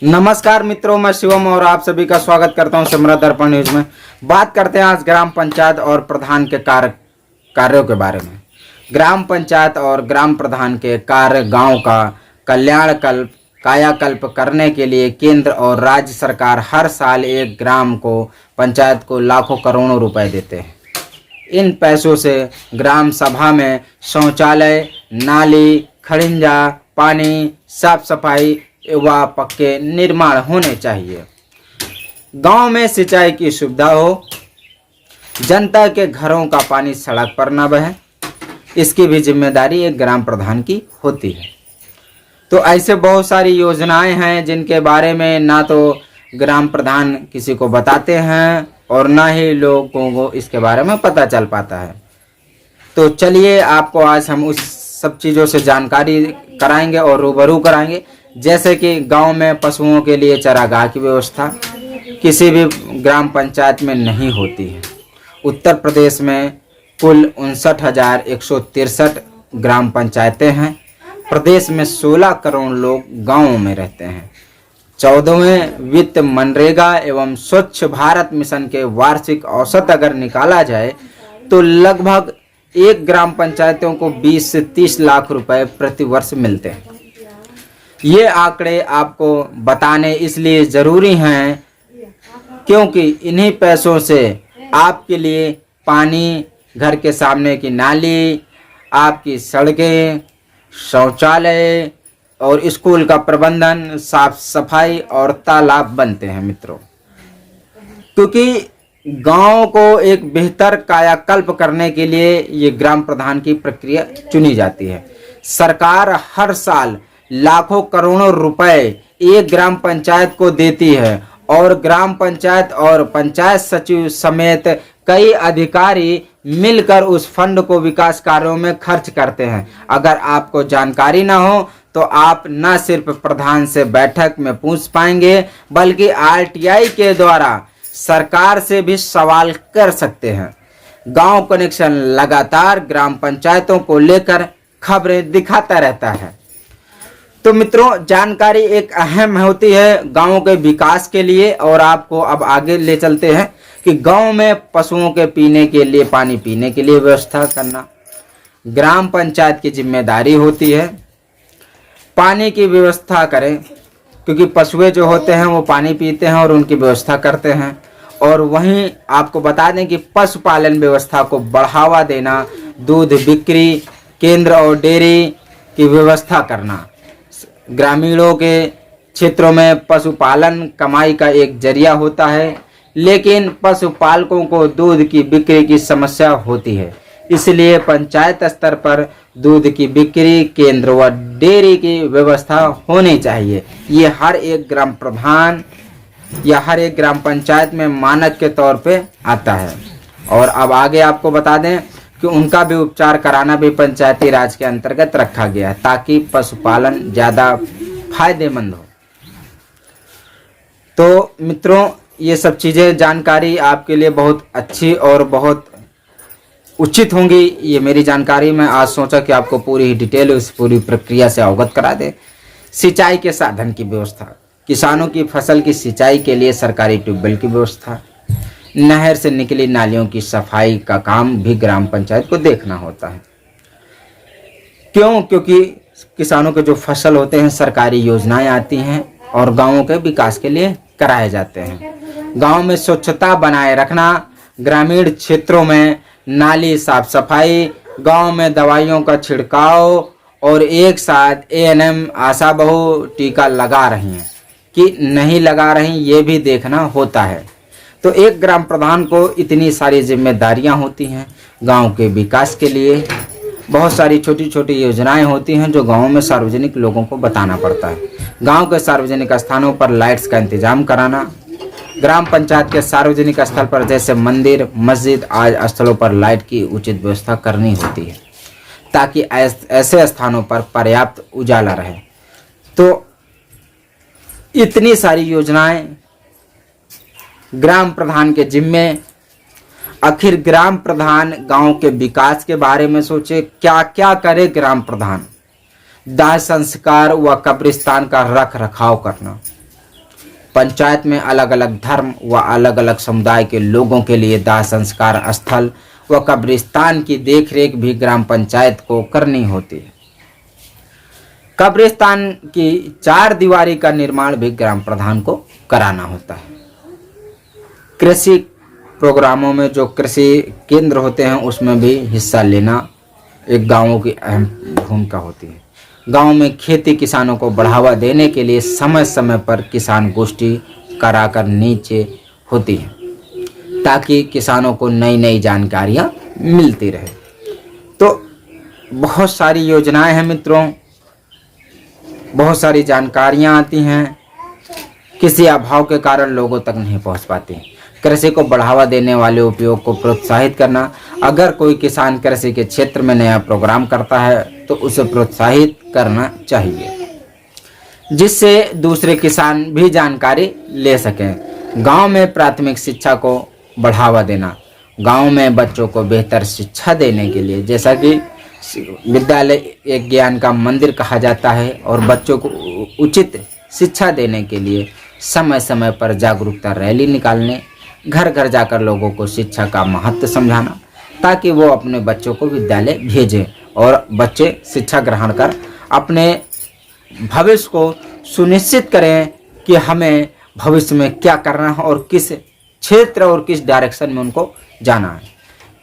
नमस्कार मित्रों, मैं शिवम और आप सभी का स्वागत करता हूं समृद्ध दर्पण न्यूज में। बात करते हैं आज ग्राम पंचायत और प्रधान के कार्यों के बारे में। ग्राम पंचायत और ग्राम प्रधान के कार्य गांव का कायाकल्प करने के लिए केंद्र और राज्य सरकार हर साल एक ग्राम को पंचायत को लाखों करोड़ों रुपए देते हैं। इन पैसों से ग्राम सभा में शौचालय, नाली, खड़ंजा, पानी, साफ सफाई व पक्के निर्माण होने चाहिए। गांव में सिंचाई की सुविधा हो, जनता के घरों का पानी सड़क पर न बहे, इसकी भी जिम्मेदारी एक ग्राम प्रधान की होती है। तो ऐसे बहुत सारी योजनाएं हैं जिनके बारे में ना तो ग्राम प्रधान किसी को बताते हैं और ना ही लोगों को इसके बारे में पता चल पाता है। तो चलिए आपको आज हम उस सब चीज़ों से जानकारी कराएंगे और रूबरू कराएंगे। जैसे कि गांव में पशुओं के लिए चारागाह की व्यवस्था किसी भी ग्राम पंचायत में नहीं होती है। उत्तर प्रदेश में कुल 59,163 ग्राम पंचायतें हैं। प्रदेश में 16 करोड़ लोग गांवों में रहते हैं। 14वें वित्त मनरेगा एवं स्वच्छ भारत मिशन के वार्षिक औसत अगर निकाला जाए तो लगभग एक ग्राम पंचायतों को 20 से 30 लाख रुपए प्रति वर्ष मिलते हैं। ये आंकड़े आपको बताने इसलिए ज़रूरी हैं क्योंकि इन्हीं पैसों से आपके लिए पानी, घर के सामने की नाली, आपकी सड़कें, शौचालय और स्कूल का प्रबंधन, साफ सफाई और तालाब बनते हैं मित्रों। क्योंकि गांव को एक बेहतर कायाकल्प करने के लिए ये ग्राम प्रधान की प्रक्रिया चुनी जाती है। सरकार हर साल लाखों करोड़ों रुपए एक ग्राम पंचायत को देती है और ग्राम पंचायत और पंचायत सचिव समेत कई अधिकारी मिलकर उस फंड को विकास कार्यों में खर्च करते हैं। अगर आपको जानकारी ना हो तो आप न सिर्फ प्रधान से बैठक में पूछ पाएंगे बल्कि आरटीआई के द्वारा सरकार से भी सवाल कर सकते हैं। गांव कनेक्शन लगातार ग्राम पंचायतों को लेकर खबरें दिखाता रहता है। तो मित्रों, जानकारी एक अहम होती है गांवों के विकास के लिए। और आपको अब आगे ले चलते हैं कि गांव में पशुओं के पीने के लिए, पानी पीने के लिए व्यवस्था करना ग्राम पंचायत की जिम्मेदारी होती है। पानी की व्यवस्था करें क्योंकि पशुएं जो होते हैं वो पानी पीते हैं और उनकी व्यवस्था करते हैं। और वहीं आपको बता दें कि पशुपालन व्यवस्था को बढ़ावा देना, दूध बिक्री केंद्र और डेयरी की व्यवस्था करना। ग्रामीणों के क्षेत्रों में पशुपालन कमाई का एक जरिया होता है, लेकिन पशुपालकों को दूध की बिक्री की समस्या होती है। इसलिए पंचायत स्तर पर दूध की बिक्री केंद्र व डेयरी की व्यवस्था होनी चाहिए। ये हर एक ग्राम प्रधान या हर एक ग्राम पंचायत में मानक के तौर पे आता है। और अब आगे आपको बता दें कि उनका भी उपचार कराना भी पंचायती राज के अंतर्गत रखा गया है ताकि पशुपालन ज़्यादा फायदेमंद हो। तो मित्रों, ये सब चीज़ें जानकारी आपके लिए बहुत अच्छी और बहुत उचित होंगी। ये मेरी जानकारी में आज सोचा कि आपको पूरी डिटेल उस पूरी प्रक्रिया से अवगत करा दे। सिंचाई के साधन की व्यवस्था, किसानों की फसल की सिंचाई के लिए सरकारी ट्यूबवेल की व्यवस्था, नहर से निकली नालियों की सफाई का काम भी ग्राम पंचायत को देखना होता है। क्यों? क्योंकि किसानों के जो फसल होते हैं सरकारी योजनाएं आती हैं और गांवों के विकास के लिए कराए जाते हैं। गांव में स्वच्छता बनाए रखना, ग्रामीण क्षेत्रों में नाली साफ सफाई, गांव में दवाइयों का छिड़काव और एक साथ एएनएम आशा बहू टीका लगा रही हैं कि नहीं लगा रही, ये भी देखना होता है। तो एक ग्राम प्रधान को इतनी सारी जिम्मेदारियां होती हैं। गांव के विकास के लिए बहुत सारी छोटी छोटी योजनाएं होती हैं जो गांव में सार्वजनिक लोगों को बताना पड़ता है। गांव के सार्वजनिक स्थानों पर लाइट्स का इंतजाम कराना, ग्राम पंचायत के सार्वजनिक स्थल पर जैसे मंदिर, मस्जिद आदि स्थलों पर लाइट की उचित व्यवस्था करनी होती है ताकि ऐसे स्थानों पर पर्याप्त उजाला रहे। तो इतनी सारी योजनाएं ग्राम प्रधान के जिम्मे। आखिर ग्राम प्रधान गांव के विकास के बारे में सोचे, क्या क्या करे ग्राम प्रधान। दाह संस्कार व कब्रिस्तान का रख रखाव करना, पंचायत में अलग अलग धर्म व अलग अलग समुदाय के लोगों के लिए दाह संस्कार स्थल व कब्रिस्तान की देखरेख भी ग्राम पंचायत को करनी होती है। कब्रिस्तान की 4 दीवारी का निर्माण भी ग्राम प्रधान को कराना होता है। कृषि प्रोग्रामों में जो कृषि केंद्र होते हैं उसमें भी हिस्सा लेना एक गांवों की अहम भूमिका होती है। गांव में खेती किसानों को बढ़ावा देने के लिए समय समय पर किसान गोष्ठी कराकर नीचे होती है ताकि किसानों को नई नई जानकारियां मिलती रहे। तो बहुत सारी योजनाएं हैं मित्रों, बहुत सारी जानकारियां आती हैं, किसी अभाव के कारण लोगों तक नहीं पहुंच पाती। कृषि को बढ़ावा देने वाले उपयोग को प्रोत्साहित करना। अगर कोई किसान कृषि के क्षेत्र में नया प्रोग्राम करता है तो उसे प्रोत्साहित करना चाहिए जिससे दूसरे किसान भी जानकारी ले सकें। गांव में प्राथमिक शिक्षा को बढ़ावा देना। गांव में बच्चों को बेहतर शिक्षा देने के लिए, जैसा कि विद्यालय एक ज्ञान का मंदिर कहा जाता है, और बच्चों को उचित शिक्षा देने के लिए समय समय पर जागरूकता रैली निकालने, घर घर जाकर लोगों को शिक्षा का महत्व समझाना ताकि वो अपने बच्चों को विद्यालय भेजें और बच्चे शिक्षा ग्रहण कर अपने भविष्य को सुनिश्चित करें कि हमें भविष्य में क्या करना है और किस क्षेत्र और किस डायरेक्शन में उनको जाना है।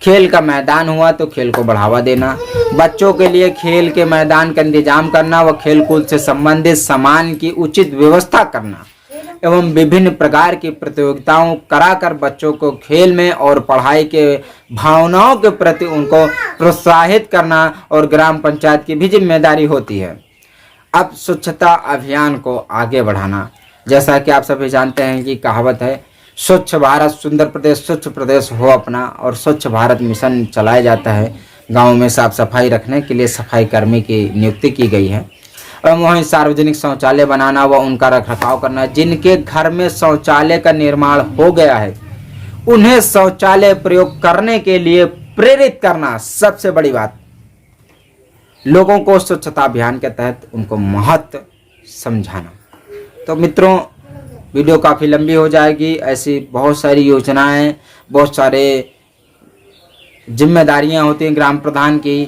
खेल का मैदान हुआ तो खेल को बढ़ावा देना, बच्चों के लिए खेल के मैदान का इंतजाम करना व खेलकूद से संबंधित सामान की उचित व्यवस्था करना एवं विभिन्न प्रकार की प्रतियोगिताओं कराकर बच्चों को खेल में और पढ़ाई के भावनाओं के प्रति उनको प्रोत्साहित करना और ग्राम पंचायत की भी जिम्मेदारी होती है। अब स्वच्छता अभियान को आगे बढ़ाना। जैसा कि आप सभी जानते हैं कि कहावत है, स्वच्छ भारत सुंदर प्रदेश, स्वच्छ प्रदेश हो अपना, और स्वच्छ भारत मिशन चलाया जाता है। गाँव में साफ सफाई रखने के लिए सफाई कर्मी की नियुक्ति की गई है और वहीं सार्वजनिक शौचालय बनाना व उनका रखरखाव करना। जिनके घर में शौचालय का निर्माण हो गया है उन्हें शौचालय प्रयोग करने के लिए प्रेरित करना सबसे बड़ी बात। लोगों को स्वच्छता अभियान के तहत उनको महत्व समझाना। तो मित्रों, वीडियो काफ़ी लंबी हो जाएगी। ऐसी बहुत सारी योजनाएं, बहुत सारे जिम्मेदारियां होती हैं ग्राम प्रधान की।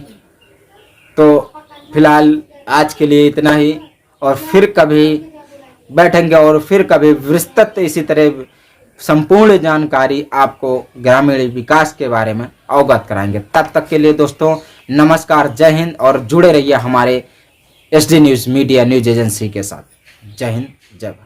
तो फिलहाल आज के लिए इतना ही, और फिर कभी बैठेंगे और फिर कभी विस्तृत इसी तरह संपूर्ण जानकारी आपको ग्रामीण विकास के बारे में अवगत कराएंगे। तब तक के लिए दोस्तों नमस्कार, जय हिंद, और जुड़े रहिए हमारे SD news media news agency के साथ। जय हिंद, जय भारत।